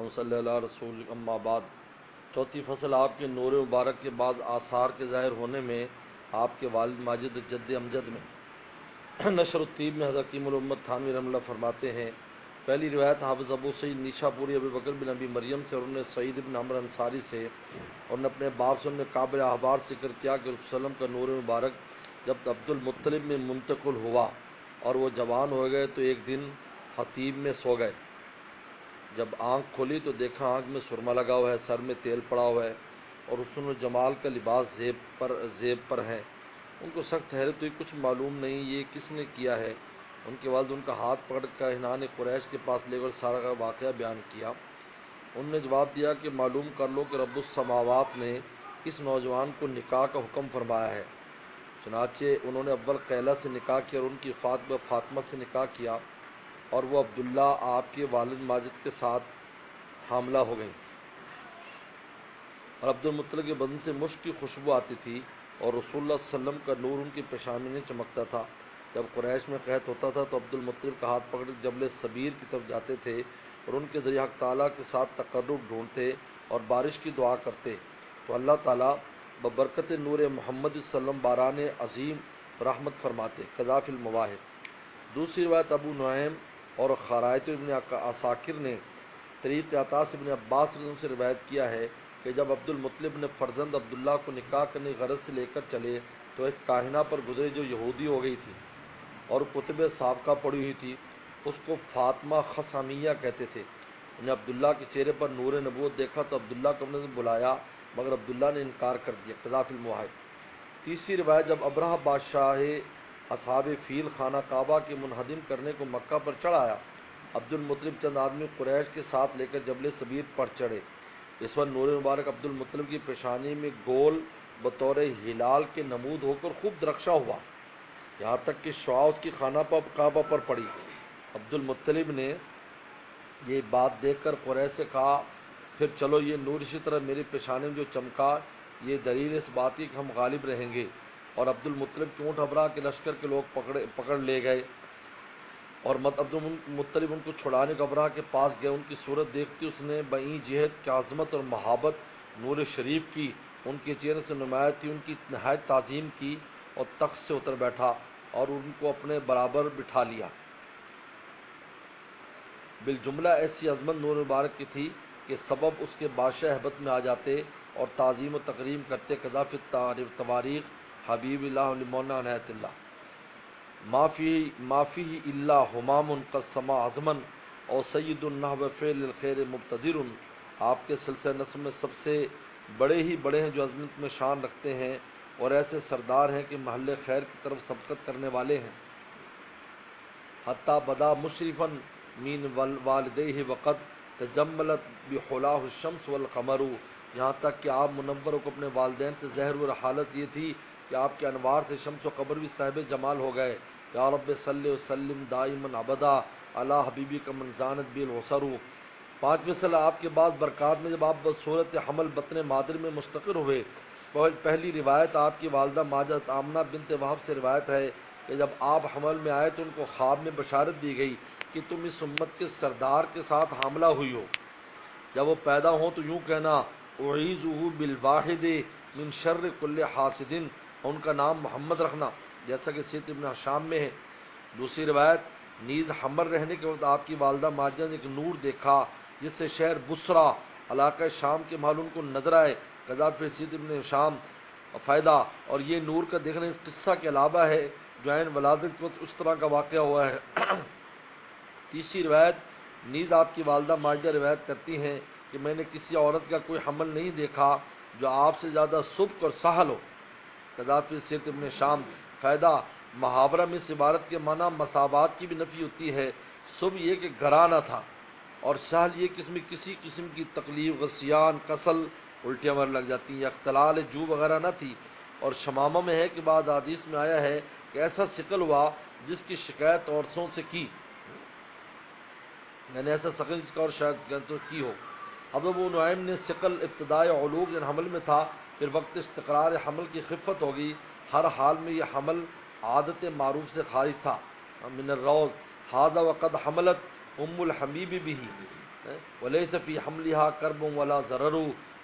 اللہم صلی اللہ رسول اما بعد۔ چوتھی فصل آپ کے نور مبارک کے بعض آثار کے ظاہر ہونے میں آپ کے والد ماجد جد امجد میں نشر الطیب میں حضرت قیم الامت تھانوی رحمۃ اللہ فرماتے ہیں، پہلی روایت حافظ ابو سعید نیشا پوری ابو بکر بن ابی مریم سے، اور انہوں نے سعید بن عمرو انصاری سے، اور نے اپنے باپ سے، انہوں نے کعب احبار سے ذکر کیا کہ رسول وسلم کا نور مبارک جب عبد المطلب میں منتقل ہوا اور وہ جوان ہو گئے تو ایک دن حتیب میں سو گئے۔ جب آنکھ کھولی تو دیکھا آنکھ میں سرما لگا ہوا ہے، سر میں تیل پڑا ہوا ہے، اور حسن و جمال کا لباس زیب پر ہے۔ ان کو سخت حیرت ہوئی، کچھ معلوم نہیں یہ کس نے کیا ہے۔ ان کے والد ان کا ہاتھ پکڑ کر کاہنان قریش کے پاس لے کر سارا کا واقعہ بیان کیا۔ انہوں نے جواب دیا کہ معلوم کر لو کہ رب السماوات نے اس نوجوان کو نکاح کا حکم فرمایا ہے۔ چنانچہ انہوں نے اول قیلہ سے نکاح کیا اور ان کی فاطمہ سے نکاح کیا، اور وہ عبداللہ آپ کے والد ماجد کے ساتھ حاملہ ہو گئیں، اور عبد المطلب کے بدن سے مشک کی خوشبو آتی تھی، اور رسول اللہ صلی اللہ علیہ وسلم کا نور ان کی پیشانی میں چمکتا تھا۔ جب قریش میں قحط ہوتا تھا تو عبد المطلب کا ہاتھ پکڑ جبل صبیر کی طرف جاتے تھے اور ان کے ذریعے حق تعالیٰ کے ساتھ تقرب ڈھونڈتے اور بارش کی دعا کرتے تو اللہ تعالیٰ ببرکت نور محمد صلی اللہ علیہ وسلم باران عظیم رحمت فرماتے۔ قذاف المواہب۔ دوسری روایت ابو نعیم اور خرائط ابن عساکر نے طریق عطاء ابن عباس رضی اللہ عنہ سے روایت کیا ہے کہ جب عبد المطلب نے فرزند عبداللہ کو نکاح کرنے کی غرض سے لے کر چلے تو ایک کاہنہ پر گزرے جو یہودی ہو گئی تھی اور کتب سابقہ پڑھی ہوئی تھی، اس کو فاطمہ خثامیہ کہتے تھے۔ انہیں عبداللہ کے چہرے پر نور نبوت دیکھا تو عبداللہ کو اپنے سے بلایا، مگر عبداللہ نے انکار کر دیا۔ قذاف المواہب۔ تیسری روایت جب ابرہہ بادشاہ اصحاب فیل خانہ کعبہ کے منہدم کرنے کو مکہ پر چڑھ آیا، عبد المطلب چند آدمی قریش کے ساتھ لے کر جبل صبیر پر چڑھے۔ اس وقت نور مبارک عبد المطلب کی پیشانی میں گول بطور ہلال کے نمود ہو کر خوب درخشاں ہوا، یہاں تک کہ شعاع اس کی خانہ کعبہ پر پڑی۔ عبد المطلب نے یہ بات دیکھ کر قریش سے کہا، پھر چلو یہ نور اسی طرح میری پیشانی میں جو چمکا یہ دلیل اس بات کی کہ ہم غالب رہیں گے۔ اور عبد المطلب کے اونٹ ابرہہ کے لشکر کے لوگ پکڑ لے گئے، اور عبد المطلب ان کو چھڑانے کو ابرہہ کے پاس گئے۔ ان کی صورت دیکھتی اس نے بئی جہت کی عظمت اور محابت نور شریف کی ان کے چہرے سے نمایاں تھی، ان کی نہایت تعظیم کی اور تخت سے اتر بیٹھا اور ان کو اپنے برابر بٹھا لیا۔ بالجملہ ایسی عظمت نور مبارک کی تھی کہ سبب اس کے بادشاہ ہیبت میں آ جاتے اور تعظیم و تکریم کرتے۔ قذاف تواریخ حبیب اللہ مولانا عنایت اللہ۔ معافی اللہ حمام قسما عظمن اور سید النحو فعل الخیر مبتدر۔ آپ کے سلسلہ نسب میں سب سے بڑے ہی بڑے ہیں جو عظمت میں شان رکھتے ہیں اور ایسے سردار ہیں کہ محل خیر کی طرف سبقت کرنے والے ہیں۔ حتیٰ بدا مشرفاً من والدیہ وقت تجملت بحلاہ الشمس والقمر، یہاں تک کہ آپ منور کو اپنے والدین سے ظاہر ہوئی حالت یہ تھی کہ آپ کے انوار سے شمس و قمر بھی صاحب جمال ہو گئے۔ یا رب صلی وسلم دائما ابدا علی حبیبی کا من زانت بی العسر۔ پانچویں صلی آپ کے بعد برکات میں جب آپ بصورت حمل بطن مادر میں مستقر ہوئے، پہلی روایت آپ کی والدہ ماجد آمنہ بنت وہب سے روایت ہے کہ جب آپ حمل میں آئے تو ان کو خواب میں بشارت دی گئی کہ تم اس امت کے سردار کے ساتھ حاملہ ہوئی ہو، جب وہ پیدا ہوں تو یوں کہنا اعیذہ بالواحد من شر کل حاسد، ان کا نام محمد رکھنا، جیسا کہ سیرت ابن حشام میں ہے۔ دوسری روایت نیز حمل رہنے کے وقت آپ کی والدہ ماجد نے ایک نور دیکھا جس سے شہر بصرہ علاقہ شام کے معلوم کو نظر آئے۔ قذاف سیرت ابن حشام فائدہ، اور یہ نور کا دیکھنا اس قصہ کے علاوہ ہے جو عین ولادت کے وقت اس طرح کا واقعہ ہوا ہے۔ تیسری روایت نیز آپ کی والدہ ماجدہ روایت کرتی ہیں کہ میں نے کسی عورت کا کوئی حمل نہیں دیکھا جو آپ سے زیادہ سبک اور سہل ہو۔ قذاف سیرت ابن شام فائدہ، محاورہ میں اس عبارت کے معنی مساوات کی بھی نفی ہوتی ہے۔ سب یہ کہ گھرا نہ تھا، اور سہل یہ کسی قسم کی تکلیف، غثیان، کسل، الٹیاں مر لگ جاتی ہیں، یا اختلال جو وغیرہ نہ تھی۔ اور شمامہ میں ہے کہ بعض حدیث میں آیا ہے کہ ایسا ثقل ہوا جس کی شکایت عورتوں سے کی، یعنی ایسا ثقل جس کا اور شاید کی ہو۔ اب ابو نعیم نے ثقل ابتدائی علوق جن حمل میں تھا، پھر وقت استقرار حمل کی خفت ہوگی، ہر حال میں یہ حمل عادت معروف سے خارج تھا۔ من الروض ہذا وقد حملت ام الحبیب بھی، ولیس فی حملہا کرب ولا ضرر،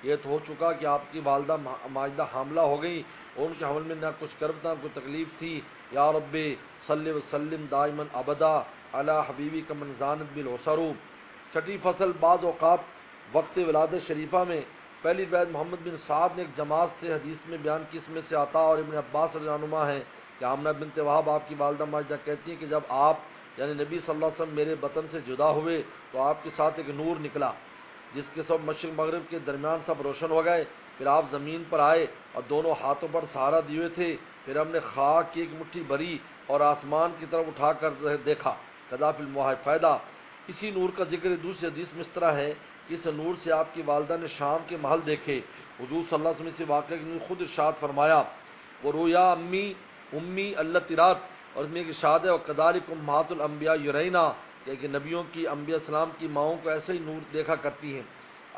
یہ تو ہو چکا کہ آپ کی والدہ ماجدہ حاملہ ہو گئی اور ان کے حمل میں نہ کچھ کرب تھا کوئی تکلیف تھی۔ یا رب صلی وسلم دائما ابدا علی حبیبی کا من زانت بالعسر۔ چھٹی فصل، بعض اوقات وقت ولادت شریفہ میں پہلی روایت محمد بن سعد نے ایک جماعت سے حدیث میں بیان کی، اس میں سے عطا اور ابن عباس رضی اللہ عنہما ہیں کہ آمنہ بنت وہب آپ کی والدہ ماجدہ کہتی ہیں کہ جب آپ یعنی نبی صلی اللہ علیہ وسلم میرے بطن سے جدا ہوئے تو آپ کے ساتھ ایک نور نکلا جس کے سب مشرق مغرب کے درمیان سب روشن ہو گئے، پھر آپ زمین پر آئے اور دونوں ہاتھوں پر سہارا دیے تھے، پھر ہم نے خاک کی ایک مٹھی بھری اور آسمان کی طرف اٹھا کر دیکھا۔ قذا فی المواہب۔ فائدہ، اسی نور کا ذکر دوسری حدیث میں اس طرح ہے کہ اس نور سے آپ کی والدہ نے شام کے محل دیکھے۔ حضور صلی اللہ علیہ وسلم سے واقعہ نے خود ارشاد فرمایا، وہ رویا امی اللہ ترات، اور اس میں ایک ارشاد ہے وَكَذَلِكَ أُمَّهَاتُ الْأَنْبِيَاءِ يُرَيْنَا، کہ نبیوں کی انبیاء السلام کی ماؤں کو ایسے ہی نور دیکھا کرتی ہیں۔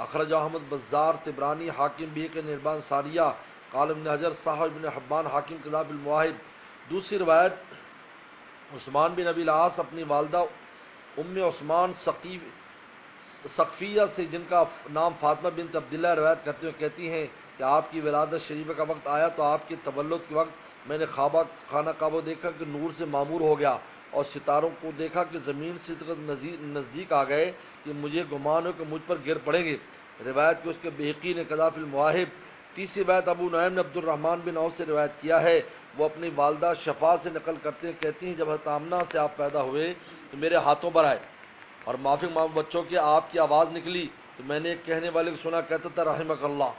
اخرج احمد بزار طبرانی حاکم بھی کے نربان ساریہ قال ابن حجر صاحب ابن حبان حاکم قذا فی المواہب۔ دوسری روایت، عثمان بن ابی العاص اپنی والدہ ام عثمان ثقفیہ سے جن کا نام فاطمہ بنت عبداللہ روایت کرتے ہوئے کہتی ہیں کہ آپ کی ولادت شریفہ کا وقت آیا تو آپ کے تولد کے وقت میں نے خانہ کعبہ دیکھا کہ نور سے معمور ہو گیا اور ستاروں کو دیکھا کہ زمین سے نزدیک آ گئے کہ مجھے گمان ہو کہ مجھ پر گر پڑیں گے۔ روایت کو اس کے بہقی نے قذا فی المواہب۔ تیسری روایت ابو نعیم نے عبد الرحمن بن عوف سے روایت کیا ہے، وہ اپنی والدہ شفا سے نقل کرتے ہیں، کہتی ہیں جب حضرت آمنہ سے آپ پیدا ہوئے تو میرے ہاتھوں پر آئے اور مافک بچوں کے آپ کی آواز نکلی تو میں نے ایک کہنے والے کو سنا کہتا تھا رحمک اللہ،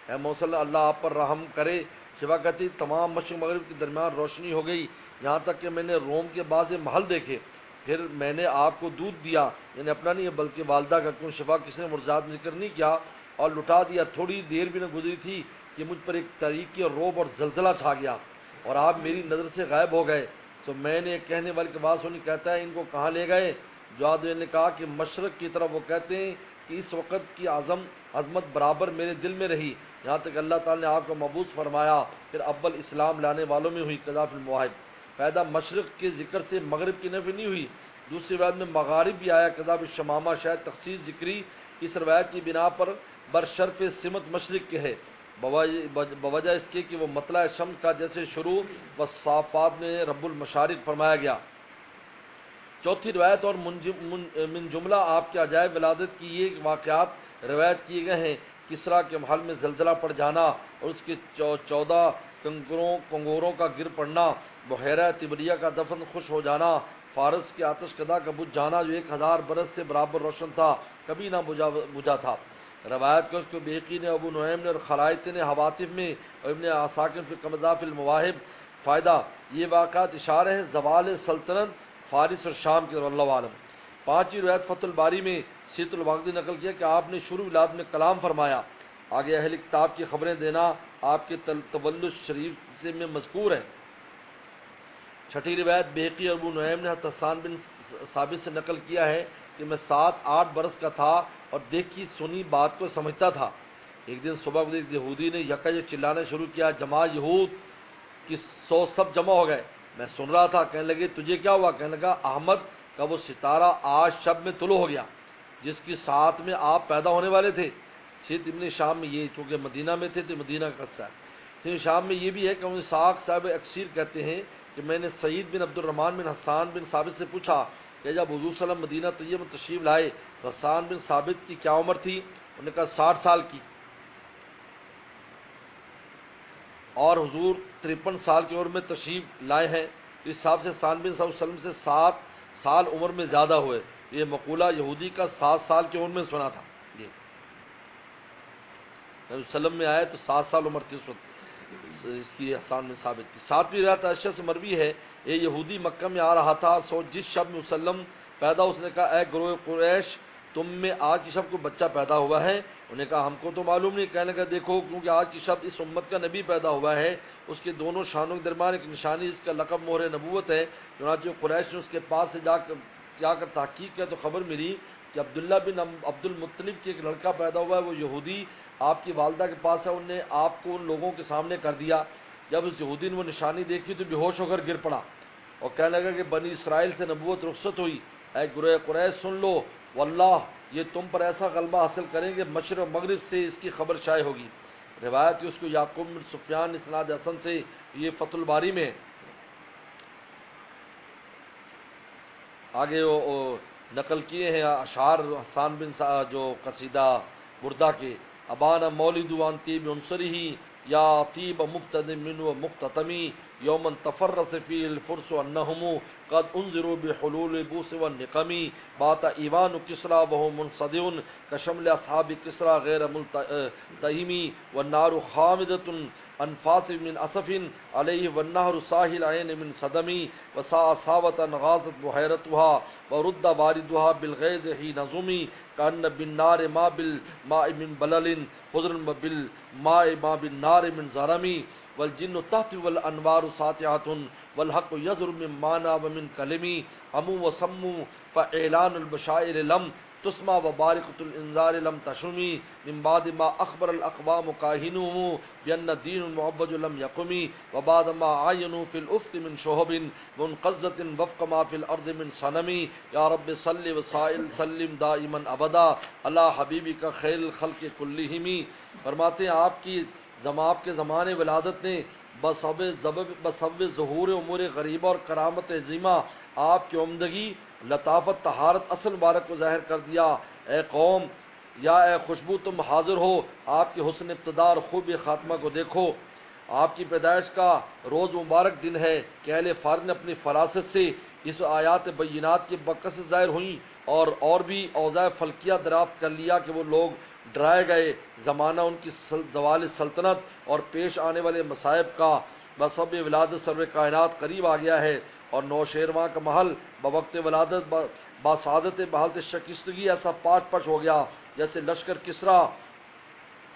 اے موصل اللہ آپ پر رحم کرے۔ شفا کہتی تمام مشرق مغرب کے درمیان روشنی ہو گئی یہاں تک کہ میں نے روم کے بعض محل دیکھے، پھر میں نے آپ کو دودھ دیا، یعنی اپنا نہیں بلکہ والدہ کا، کیوں شفا کسی نے مرزاد ذکر نہیں کیا، اور لٹا دیا۔ تھوڑی دیر بھی نہ گزری تھی کہ مجھ پر ایک تاریکی اور رعب اور زلزلہ چھا گیا اور آپ میری نظر سے غائب ہو گئے۔ تو میں نے ایک کہنے والے کی بات سنی، کہتا ہے ان کو کہاں لے گئے؟ جواد نے کہا کہ مشرق کی طرف۔ وہ کہتے ہیں کہ اس وقت کی عظمت برابر میرے دل میں رہی یہاں تک اللہ تعالی نے آپ کو مبعوث فرمایا، پھر اول اسلام لانے والوں میں ہوئی۔ قذا فی المواہب۔ پیدا، مشرق کے ذکر سے مغرب کی نفی نہیں ہوئی، دوسری روایت میں مغارب بھی آیا۔ قذا فی الشمامہ، شاید تخصیص ذکری اس روایت کی بنا پر برشرف سمت مشرق کے ہے، بوجہ اس کے کہ وہ مطلع شمس کا جیسے شروع والصافات میں رب المشارق فرمایا گیا۔ چوتھی روایت اور من جملہ آپ کے عجائب ولادت کی یہ واقعات روایت کیے گئے ہیں، کسرا کے محل میں زلزلہ پڑ جانا اور اس کے 14 کنگوروں کا گر پڑنا، بحیرہ طبریہ کا دفن خوش ہو جانا، فارس کے آتش کدہ کا بجھ جانا جو 1000 برس سے برابر روشن تھا کبھی نہ بجھا تھا۔ روایت کو اس کو بہقی نے، ابو نعیم نے اور خلائط نے حواتف میں اور ابن عساکر فی قذا فی المواہب۔ فائدہ، یہ واقعات اشارہ ہے زوال سلطنت فارس اور شام کے، اللہ عالم۔ پانچویں روایت فتح الباری میں سیت الواقدی نقل کیا کہ آپ نے شروع ولادت میں کلام فرمایا، آگے اہل کتاب کی خبریں دینا آپ کے تولد شریف سے میں مذکور ہے۔ چھٹی روایت بہقی اور ابو نعیم نے حسان بن ثابت سے نقل کیا ہے کہ میں 7-8 برس کا تھا اور دیکھی سنی بات کو سمجھتا تھا۔ ایک دن صبح کو ایک یہودی نے یکایک چلانا شروع کیا، جماعت یہود کی 100 سب جمع ہو گئے۔ میں سن رہا تھا، کہنے لگے تجھے کیا ہوا؟ کہنے لگا احمد کا وہ ستارہ آج شب میں طلوع ہو گیا جس کی ساتھ میں آپ پیدا ہونے والے تھے۔ سید ابن شام میں یہ، چونکہ مدینہ میں تھے تو مدینہ کا قصہ ہے۔ سید شام میں یہ بھی ہے کہ انہیں ساق صاحب اکثیر کہتے ہیں کہ میں نے سعید بن عبد الرحمن بن حسان بن ثابت سے پوچھا کہ جب حضور صلی اللہ علیہ وسلم مدینہ طیبہ میں تشریف لائے تو حسان بن ثابت کی کیا عمر تھی؟ انہوں نے کہا 60 سال کی، اور حضور 53 سال کی عمر میں تشریف لائے ہیں، اس حساب سے حسان بن صلی اللہ علیہ وسلم سے 7 سال عمر میں زیادہ ہوئے۔ یہ مقولہ یہودی کا 7 سال کی عمر میں سنا تھا۔ یہ نبی صلی اللہ علیہ وسلم میں آئے تو 7 سال عمر تھی اس وقت اس کی، حسان بن ثابت کی۔ 7ویں روایت عائشہ سے مروی ہے، یہ یہودی مکہ میں آ رہا تھا، سو جس شب میں وسلم پیدا اس نے کہا اے گروہ قریش تم میں آج کی شب کو بچہ پیدا ہوا ہے؟ انہوں نے کہا ہم کو تو معلوم نہیں۔ کہنے لگا دیکھو کیونکہ آج کی شب اس امت کا نبی پیدا ہوا ہے، اس کے دونوں شانوں کے درمیان ایک نشانی اس کا لقب مہر نبوت ہے۔ چنانچہ قریش نے اس کے پاس سے جا کر تحقیق کیا تو خبر ملی کہ عبداللہ بن عبد المطلب کے ایک لڑکا پیدا ہوا ہے، وہ یہودی آپ کی والدہ کے پاس ہے، انہوں نے آپ کو ان لوگوں کے سامنے کر دیا۔ جب اس یہودی نے وہ نشانی دیکھی تو بے ہوش ہو کر گر پڑا اور کہنے لگا کہ بنی اسرائیل سے نبوت رخصت ہوئی، اے گروہ قریش سن لو، واللہ یہ تم پر ایسا غلبہ حاصل کریں گے مشرق و مغرب سے اس کی خبر شائع ہوگی۔ روایت اس کو یعقوب بن سفیان اسناد حسن سے، یہ فتح الباری میں آگے وہ نقل کیے ہیں اشعار حسان بن جو قصیدہ بردہ کے، ابانا مولد وان طیب عنصری یا طیب مبتد من و مختتمی یومن تفرس فی الفرس انہم قد انذروا بحلول بوس والنقم بات ایوان کسرا وهو منصدع کشمل اصحاب کسرا غیر ملتئمی والنار خامدۃ انفاس من اسف علیہ والنہر ساحل عین من صدمی وساء صاوة غاضت بحیرتها ورد واردها بالغیظ حین ظمی کأن بالنار ما بالماء من بلل خضر بالماء ما بالنار من زرمی والجن تحت والانوار ساطعۃ والحق یظہر من مانا ومن کلمی امو وسمو فاعلان البشائر لم تسمع وبارقۃ الانذار لم تشمی من بعد ما اخبر الاقوام کاہنهم بان الدین المعوج لم یقم وبعد ما عینوا فی الافق من شہب منقضۃ وفق ما فی الارض من صنم یا رب صل وسلم دائما ابدا علی حبیبک خیر الخلق کلہم۔ فرماتے ہیں آپ کے زمانے ولادت نے بسبب ظہور امور غریبہ اور کرامت عظیمہ آپ کی عمدگی، لطافت، طہارت اصل مبارک کو ظاہر کر دیا۔ اے قوم یا اے خوشبو تم حاضر ہو، آپ کے حسن ابتدا اور خوب خاتمہ کو دیکھو۔ آپ کی پیدائش کا روز مبارک دن ہے کہ اہل فارغ نے اپنی فراست سے اس آیات بینات کی بکثرت ظاہر ہوئیں اور بھی اوضاع فلکیہ دریافت کر لیا کہ وہ لوگ ڈرائے گئے، زمانہ ان کی زوال سلطنت اور پیش آنے والے مصائب کا بسبب ولادت سرور کائنات قریب آ گیا ہے، اور نوشیروان کا محل بوقت ولادت باسعادت بحالت شکستگی ایسا پاش پش ہو گیا جیسے لشکر کسریٰ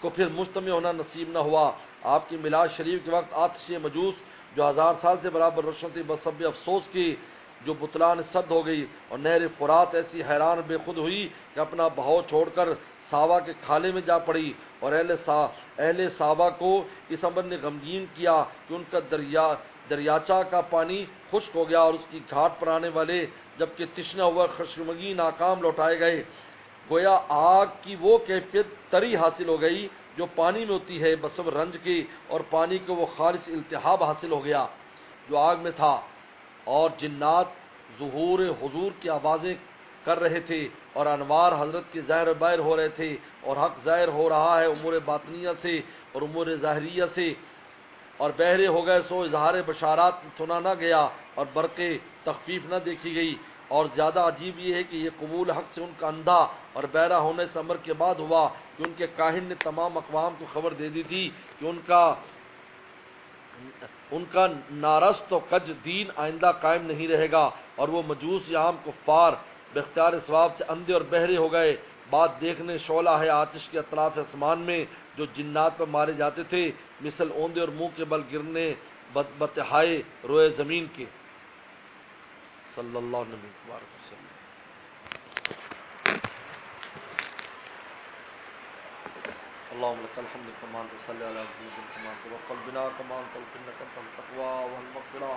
کو پھر مجتمع ہونا نصیب نہ ہوا۔ آپ کی میلاد شریف کے وقت آتش مجوس جو 1000 سال سے برابر روشن تھی بسبب افسوس کی جو بطلان صد ہو گئی، اور نہر فرات ایسی حیران بے خود ہوئی کہ اپنا بہاؤ چھوڑ کر ساوا کے کھالے میں جا پڑی، اور اہل ساوا کو اس امر نے غمگین کیا کہ ان کا دریاچہ کا پانی خشک ہو گیا اور اس کی گھاٹ پر آنے والے جبکہ تشنہ ہوا خشمگی ناکام لوٹائے گئے۔ گویا آگ کی وہ کیفیت تری حاصل ہو گئی جو پانی میں ہوتی ہے بسبب رنج کی، اور پانی کو وہ خالص التہاب حاصل ہو گیا جو آگ میں تھا، اور جنات ظہور حضور کی آوازیں کر رہے تھے، اور انوار حضرت کے ظاہر و باہر ہو رہے تھے، اور حق ظاہر ہو رہا ہے امور باطنیہ سے اور امور ظاہریہ سے، اور بہرے ہو گئے سو اظہار بشارات سنا نہ گیا اور برق تخفیف نہ دیکھی گئی۔ اور زیادہ عجیب یہ ہے کہ یہ قبول حق سے ان کا اندھا اور بہرا ہونے سے امر کے بعد ہوا کہ ان کے کاہن نے تمام اقوام کو خبر دے دی تھی کہ ان کا نارست و کج دین آئندہ قائم نہیں رہے گا، اور وہ مجوس یا عام کفار باختیار ثواب سے اندھے اور بہرے ہو گئے۔ بات دیکھنے شعلہ ہے آتش کے اطراف آسمان میں جو جنات پر مارے جاتے تھے مثل اوندے اور منہ کے بل گرنے بتہائے روئے زمین کے۔ صلی اللہ علیہ وسلم۔ اللهم لك الحمد كما انت صلى على محمد كما توكل بنا كما انت الجنة كما التقوى والمغفرة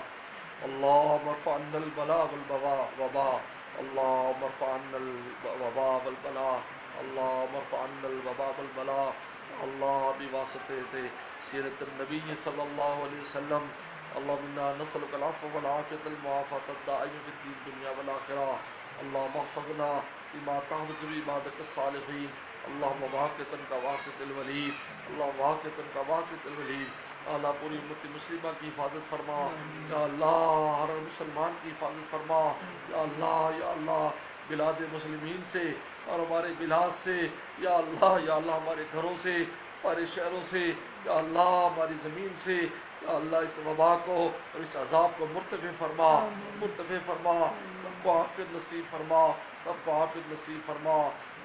اللهم ارفع عنا البلاء والوباء اللهم ارفع عنا الوباء والبلاء اللهم ارفع عنا الوباء والبلاء اللہ بواسطہ سیرت النبی صلی اللہ علیہ وسلم اللهم انا نسألك العفو والعافية المعافاة الدائمة في الدين الدنيا والآخرة اللهم احفظنا بما تحفظ بعبادك الصالحين اللهم واقعتا كواقعة الولید اللهم واقعتا كواقعة الولید۔ اللہ پوری امت مسلمہ کی حفاظت فرما یا اللہ، ہر مسلمان کی حفاظت فرما یا اللہ بلاد مسلمین سے اور ہمارے بلاد سے یا اللہ ہمارے گھروں سے، ہمارے شہروں سے یا اللہ ہماری زمین سے یا اللہ اس وبا کو اور اس عذاب کو مرتفع فرما سب کو عافیت نصیب فرما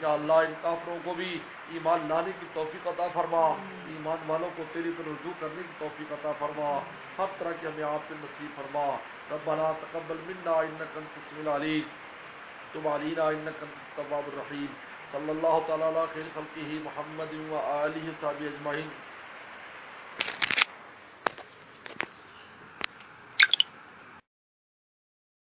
یا اللہ ان کافروں کو بھی ایمان لانے کی توفیق عطا فرما، ایمان والوں کو تیری پر رجوع کرنے کی توفیق عطا فرما، ہر طرح کی ہمیں عافیت نصیب فرما۔ ربنا تقبل منا انک انت السمیع العلیم تب علینا انک انت التواب الرحیم۔ صلی اللہ تعالی علی خیر خلقہ محمد و آلہ وصحبہ اجمعین۔